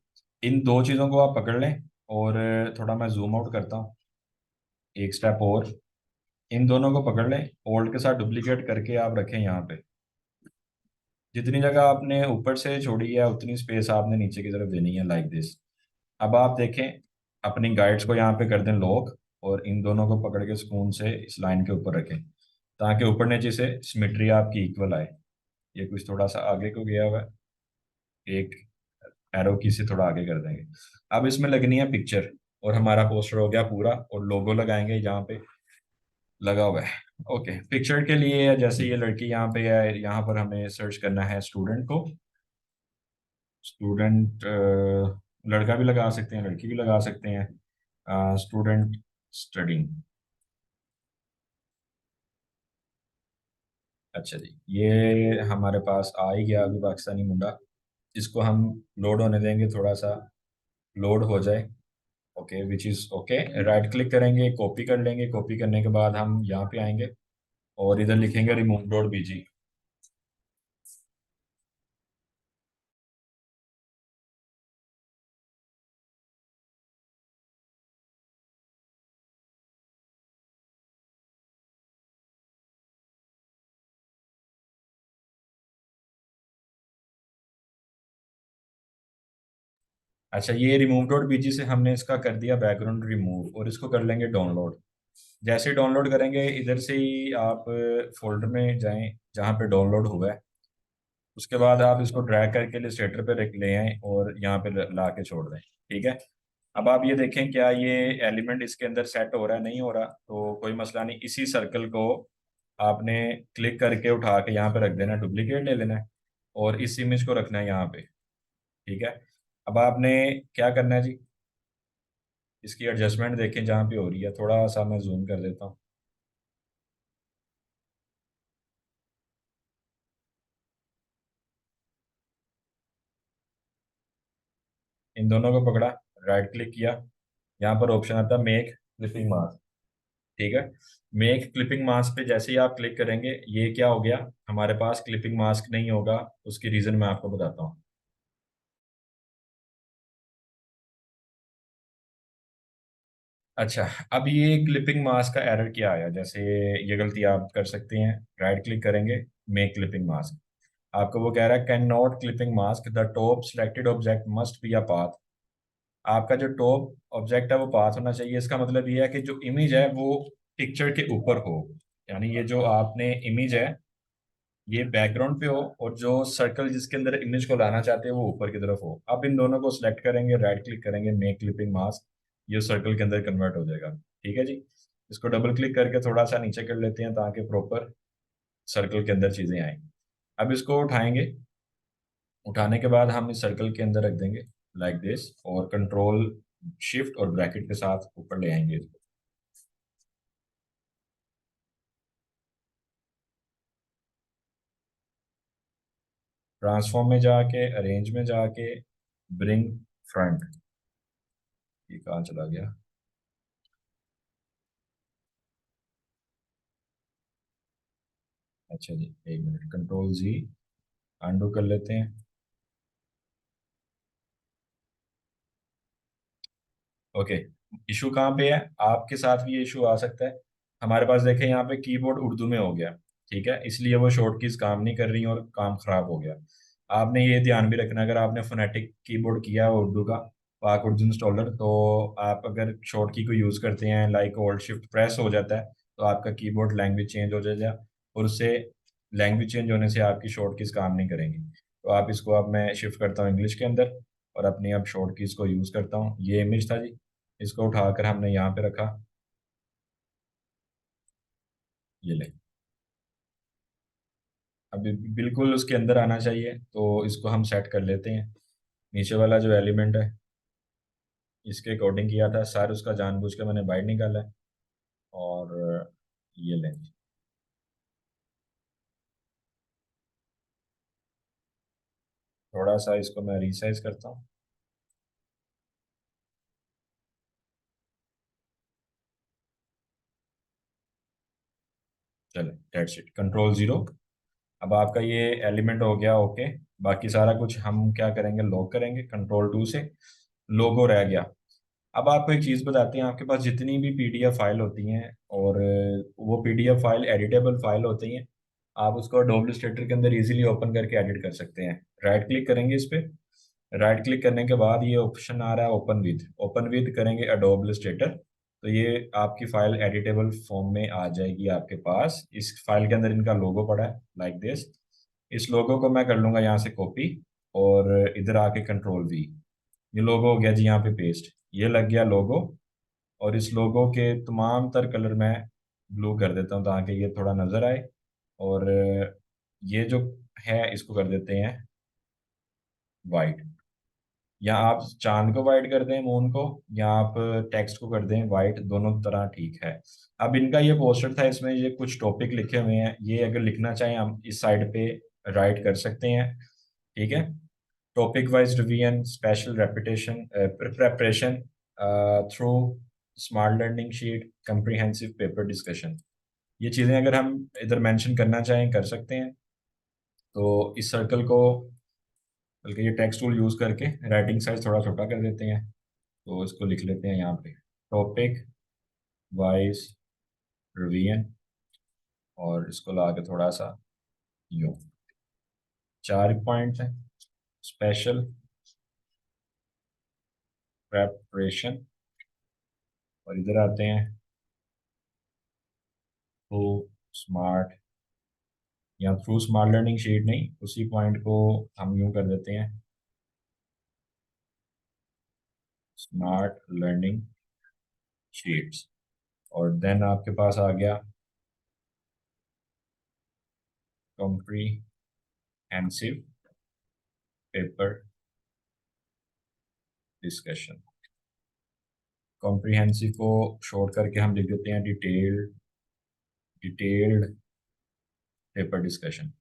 इन दो चीज़ों को आप पकड़ लें और थोड़ा मैं जूम आउट करता हूँ, एक स्टेप और, इन दोनों को पकड़ लें, ओल्ड के साथ डुप्लीकेट करके आप रखें यहाँ पे। जितनी जगह आपने ऊपर से छोड़ी है उतनी स्पेस आपने नीचे की तरफ देनी है, लाइक दिस। अब आप देखें, अपनी गाइड्स को यहाँ पे कर दें लॉक, और इन दोनों को पकड़ के सुकून से इस लाइन के ऊपर रखें ताकि ऊपर नीचे से सिमेट्री आपकी इक्वल आए। ये कुछ थोड़ा सा आगे को गया हुआ है, एक एरो की से थोड़ा आगे कर देंगे। अब इसमें लगनी है पिक्चर, और हमारा पोस्टर हो गया पूरा, और लोगो लगाएंगे यहाँ पे लगा हुआ है। ओके, पिक्चर के लिए जैसे ये लड़की यहाँ पे है, यहाँ पर हमें सर्च करना है स्टूडेंट को। स्टूडेंट, लड़का भी लगा सकते हैं, लड़की भी लगा सकते हैं, स्टूडेंट स्टडिंग। अच्छा जी, ये हमारे पास आ ही गया अभी पाकिस्तानी मुंडा। इसको हम लोड होने देंगे, थोड़ा सा लोड हो जाए। Okay, which is okay. Right click करेंगे, कॉपी कर लेंगे, कॉपी करने के बाद हम यहाँ पे आएंगे और इधर लिखेंगे remove.bg। अच्छा, ये remove.bg से हमने इसका कर दिया बैकग्राउंड रिमूव, और इसको कर लेंगे डाउनलोड। जैसे ही डाउनलोड करेंगे इधर से ही आप फोल्डर में जाएं जहाँ पे डाउनलोड हुआ है। उसके बाद आप इसको ड्रैग करके इलस्ट्रेटर पे रख ले आएं और यहाँ पे ला के छोड़ दें। ठीक है। अब आप ये देखें क्या ये एलिमेंट इसके अंदर सेट हो रहा है, नहीं हो रहा तो कोई मसला नहीं। इसी सर्कल को आपने क्लिक करके उठा के यहाँ पे रख देना, डुप्लीकेट ले लेना है और इस इमेज को रखना है यहाँ पे। ठीक है। अब आपने क्या करना है जी, इसकी एडजस्टमेंट देखें जहाँ पे हो रही है, थोड़ा सा मैं जूम कर देता हूँ। इन दोनों को पकड़ा, राइट क्लिक किया, यहाँ पर ऑप्शन आता है मेक क्लिपिंग मास्क। ठीक है। मेक क्लिपिंग मास्क पे जैसे ही आप क्लिक करेंगे ये क्या हो गया, हमारे पास क्लिपिंग मास्क नहीं होगा। उसकी रीजन मैं आपको बताता हूँ। अच्छा, अब ये क्लिपिंग मास्क का एरर क्या आया, जैसे ये गलती आप कर सकते हैं। राइट क्लिक करेंगे, मेक क्लिपिंग मास्क, आपको वो कह रहा है can not clipping mask, the top selected object must be a path. आपका जो टॉप ऑब्जेक्ट है वो पाथ होना चाहिए। इसका मतलब ये है कि जो इमेज है वो पिक्चर के ऊपर हो, यानी ये जो आपने इमेज है ये बैकग्राउंड पे हो और जो सर्कल जिसके अंदर इमेज को लाना चाहते हैं वो ऊपर की तरफ हो। अब इन दोनों को सिलेक्ट करेंगे, राइट क्लिक करेंगे, मेक क्लिपिंग मास्क, ये सर्कल के अंदर कन्वर्ट हो जाएगा। ठीक है जी। इसको डबल क्लिक करके थोड़ा सा नीचे कर लेते हैं ताकि प्रॉपर सर्कल के अंदर चीजें आए। अब इसको उठाएंगे, उठाने के बाद हम इस सर्कल के अंदर रख देंगे लाइक दिस, और कंट्रोल शिफ्ट और ब्रैकेट के साथ ऊपर ले आएंगे इसको। ट्रांसफॉर्म में जाके, अरेंज में जाके, ब्रिंग फ्रंट, ये कहाँ चला गया। अच्छा जी, एक मिनट, कंट्रोल जी, अंडू कर लेते हैं। ओके। इशू कहाँ पे है, आपके साथ भी ये इशू आ सकता है। हमारे पास देखें यहाँ पे कीबोर्ड उर्दू में हो गया। ठीक है, इसलिए वो शॉर्ट कीज काम नहीं कर रही और काम खराब हो गया। आपने ये ध्यान भी रखना, अगर आपने फोनेटिक कीबोर्ड किया है उर्दू का, पाक उर्दू इंस्टॉलर, तो आप अगर शॉर्ट की को यूज़ करते हैं लाइक ओल्ड शिफ्ट प्रेस हो जाता है तो आपका कीबोर्ड लैंग्वेज चेंज हो जाएगा और उससे लैंग्वेज चेंज होने से आपकी शॉर्ट कीज काम नहीं करेंगी। तो आप इसको, अब मैं शिफ्ट करता हूँ इंग्लिश के अंदर और अपनी अब शॉर्ट कीज को यूज़ करता हूँ। ये इमेज था जी, इसको उठाकर हमने यहाँ पे रखा, ये ले। अभी बिल्कुल उसके अंदर आना चाहिए तो इसको हम सेट कर लेते हैं। नीचे वाला जो एलिमेंट है इसके अकॉर्डिंग किया था सर, उसका जानबूझ के मैंने बाहर निकाला है। और ये लें, थोड़ा सा इसको मैं रिसाइज करता हूँ। चले, डेट्स इट, कंट्रोल जीरो। अब आपका ये एलिमेंट हो गया ओके। बाकी सारा कुछ हम क्या करेंगे, लॉक करेंगे कंट्रोल टू से, लोगो रह गया। अब आपको एक चीज़ बताते हैं, आपके पास जितनी भी पीडीएफ फाइल होती हैं और वो पीडीएफ फाइल एडिटेबल फाइल होती हैं, आप उसको अडोब इलस्ट्रेटर के अंदर इजीली ओपन करके एडिट कर सकते हैं। राइट क्लिक करेंगे इस पे, राइट क्लिक करने के बाद ये ऑप्शन आ रहा है ओपन विद, ओपन विद करेंगे अडोब इलस्ट्रेटर, तो ये आपकी फाइल एडिटेबल फॉर्म में आ जाएगी आपके पास। इस फाइल के अंदर इनका लोगो पड़ा है लाइक दिस। इस लोगो को मैं कर लूंगा यहाँ से कॉपी और इधर आके कंट्रोल वी, ये लोगो हो गया जी यहाँ पे पेस्ट, ये लग गया लोगो। और इस लोगो के तमाम तर कलर मैं ब्लू कर देता हूँ ताकि ये थोड़ा नजर आए। और ये जो है इसको कर देते हैं वाइट, या आप चांद को वाइट कर दें, मून को, या आप टेक्स्ट को कर दें वाइट, दोनों तरह ठीक है। अब इनका ये पोस्टर था, इसमें ये कुछ टॉपिक लिखे हुए हैं, ये अगर लिखना चाहें हम इस साइड पे राइट कर सकते हैं। ठीक है। Topic wise revision, special repetition, preparation through smart learning sheet, comprehensive paper discussion, ये चीज़ें अगर हम इधर मेंशन करना चाहें कर सकते हैं। तो इस सर्कल को, बल्कि ये टेक्स्ट टूल यूज़ करके राइटिंग साइज थोड़ा छोटा कर देते हैं, तो इसको लिख लेते हैं यहाँ पे टॉपिक वाइज रिवीजन, और इसको ला के थोड़ा सा यूँ, चार पॉइंट्स हैं, स्पेशल प्रेपरेशन, और इधर आते हैं तो स्मार्ट, या थ्रू स्मार्ट लर्निंग शीट नहीं, उसी पॉइंट को हम यूं कर देते हैं, स्मार्ट लर्निंग शीट्स। और देन आपके पास आ गया कॉम्प्रिहेंसिव पेपर डिस्कशन। कॉम्प्रिहेंसिव को शॉर्ट करके हम लिख देते हैं डिटेल्ड पेपर डिस्कशन।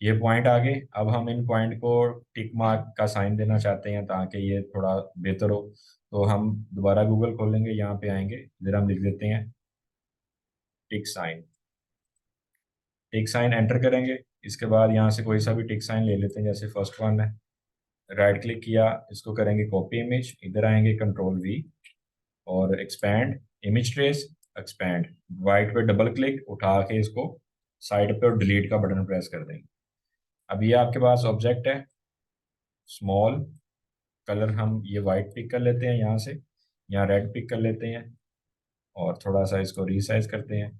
ये पॉइंट आ गए। अब हम इन पॉइंट को टिक मार्क का साइन देना चाहते हैं ताकि ये थोड़ा बेहतर हो। तो हम दोबारा गूगल खोलेंगे, यहाँ पे आएंगे, इधर हम लिख देते हैं टिक साइन। टिक साइन एंटर करेंगे। इसके बाद यहाँ से कोई सा भी टिक साइन ले लेते हैं, जैसे फर्स्ट वन है। राइट क्लिक किया, इसको करेंगे कॉपी इमेज, इधर आएंगे कंट्रोल वी और expand image trace, expand. White पे डबल क्लिक उठा के इसको साइड पे और डिलीट का बटन प्रेस कर देंगे। अब ये आपके पास ऑब्जेक्ट है स्मॉल। कलर हम ये वाइट पिक कर लेते हैं यहाँ से, यहाँ रेड पिक कर लेते हैं और थोड़ा सा इसको रीसाइज करते हैं।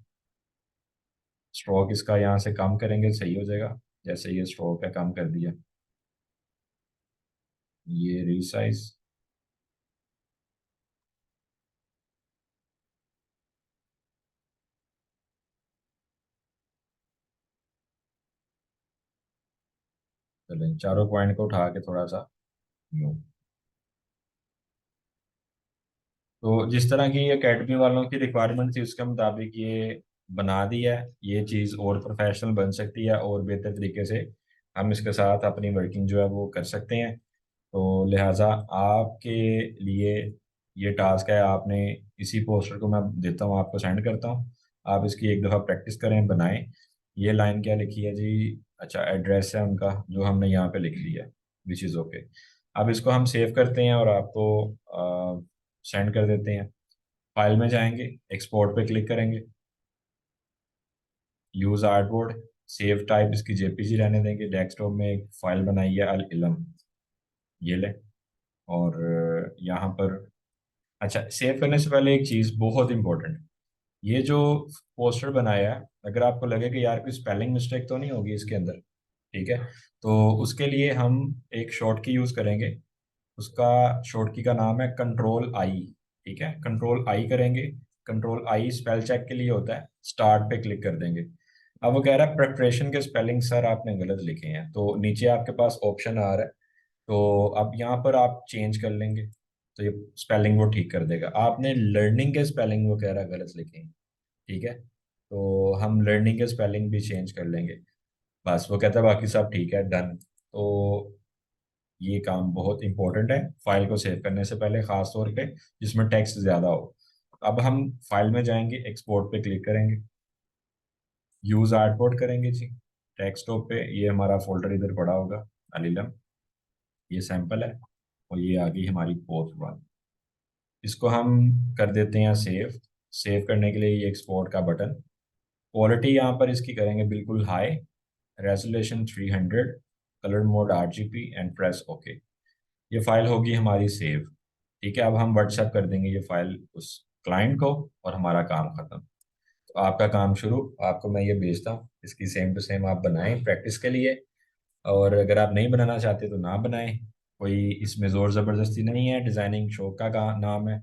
स्ट्रोक इसका यहाँ से कम करेंगे, सही हो जाएगा। जैसे ये स्ट्रोक है कम कर दिया, ये रीसाइज। चलें, चारों पॉइंट को उठा के थोड़ा सा यूं। तो जिस तरह की एकेडमी वालों की रिक्वायरमेंट थी उसके मुताबिक ये बना दिया है। ये चीज़ और प्रोफेशनल बन सकती है और बेहतर तरीके से हम इसके साथ अपनी वर्किंग जो है वो कर सकते हैं। तो लिहाजा आपके लिए ये टास्क है, आपने इसी पोस्टर को मैं देता हूँ, आपको सेंड करता हूँ। आप इसकी एक दफ़ा प्रैक्टिस करें, बनाएं। ये लाइन क्या लिखी है जी? अच्छा, एड्रेस है उनका जो हमने यहाँ पे लिख लिया, विच इज़ ओके। अब इसको हम सेव करते हैं और आपको सेंड कर देते हैं। फाइल में जाएंगे, एक्सपोर्ट पे क्लिक करेंगे, यूज़ आर्टबोर्ड, सेव टाइप इसकी जेपीजी रहने देंगे। डेस्कटॉप में एक फाइल बनाई है अल इलम, ये ले। और यहाँ पर, अच्छा, सेव करने से पहले एक चीज़ बहुत इंपॉर्टेंट, ये जो पोस्टर बनाया है, अगर आपको लगे कि यार कोई स्पेलिंग मिस्टेक तो नहीं होगी इसके अंदर, ठीक है, तो उसके लिए हम एक शॉर्ट की यूज़ करेंगे। उसका शॉर्ट की का नाम है कंट्रोल आई। ठीक है, कंट्रोल आई करेंगे। कंट्रोल आई स्पेल चेक के लिए होता है, स्टार्ट पे क्लिक कर देंगे। अब वो कह रहा है प्रिपरेशन के स्पेलिंग सर आपने गलत लिखे हैं, तो नीचे आपके पास ऑप्शन आ रहा है, तो अब यहाँ पर आप चेंज कर लेंगे तो ये स्पेलिंग वो ठीक कर देगा। आपने लर्निंग के स्पेलिंग वो कह रहा है गलत लिखे हैं, ठीक है, तो हम लर्निंग के स्पेलिंग भी चेंज कर लेंगे। बस वो कहता है बाकी सब ठीक है, डन। तो ये काम बहुत इंपॉर्टेंट है फाइल को सेव करने से पहले, खास तौर पे जिसमें टेक्स्ट ज़्यादा हो। अब हम फाइल में जाएंगे, एक्सपोर्ट पे क्लिक करेंगे, यूज़ आर्टबोर्ड करेंगे जी। डेस्कटॉप पे ये हमारा फोल्डर इधर पड़ा होगा, अलीलम, ये सैंपल है। और ये आ गई हमारी पोस्ट वन। इसको हम कर देते हैं सेव। सेव करने के लिए ये एक्सपोर्ट का बटन, क्वालिटी यहाँ पर इसकी करेंगे बिल्कुल high, resolution 300, colour mode RGB and press okay. ये फाइल होगी हमारी सेव। ठीक है, अब हम व्हाट्सएप कर देंगे ये फाइल उस क्लाइंट को और हमारा काम खत्म। तो आपका काम शुरू, आपको मैं ये भेजता हूँ, इसकी सेम टू सेम आप बनाएं प्रैक्टिस के लिए। और अगर आप नहीं बनाना चाहते तो ना बनाएं, कोई इसमें ज़ोर ज़बरदस्ती नहीं है, डिज़ाइनिंग शौक का नाम है।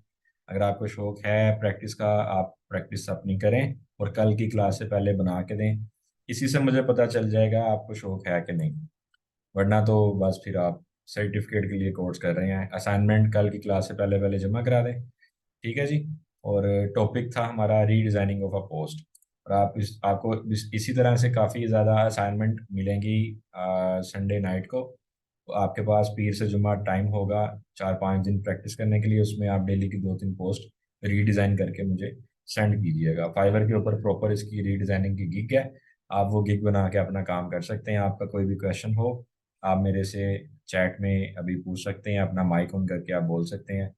अगर आपको शौक है प्रैक्टिस का, आप प्रैक्टिस अपनी करें और कल की क्लास से पहले बना के दें। इसी से मुझे पता चल जाएगा आपको शौक है कि नहीं, वरना तो बस फिर आप सर्टिफिकेट के लिए कोर्स कर रहे हैं। असाइनमेंट कल की क्लास से पहले पहले जमा करा दें, ठीक है जी। और टॉपिक था हमारा रीडिज़ाइनिंग ऑफ अ पोस्ट। और आपको इसी तरह से काफ़ी ज़्यादा असाइनमेंट मिलेंगी संडे नाइट को। तो आपके पास पीर से जुम्मा टाइम होगा 4-5 दिन प्रैक्टिस करने के लिए, उसमें आप डेली की 2-3 पोस्ट रीडिज़ाइन करके मुझे सेंड कीजिएगा। फाइवर के ऊपर प्रॉपर इसकी रीडिज़ाइनिंग की गिग है, आप वो गिग बना के अपना काम कर सकते हैं। आपका कोई भी क्वेश्चन हो आप मेरे से चैट में अभी पूछ सकते हैं, अपना माइक ऑन करके आप बोल सकते हैं।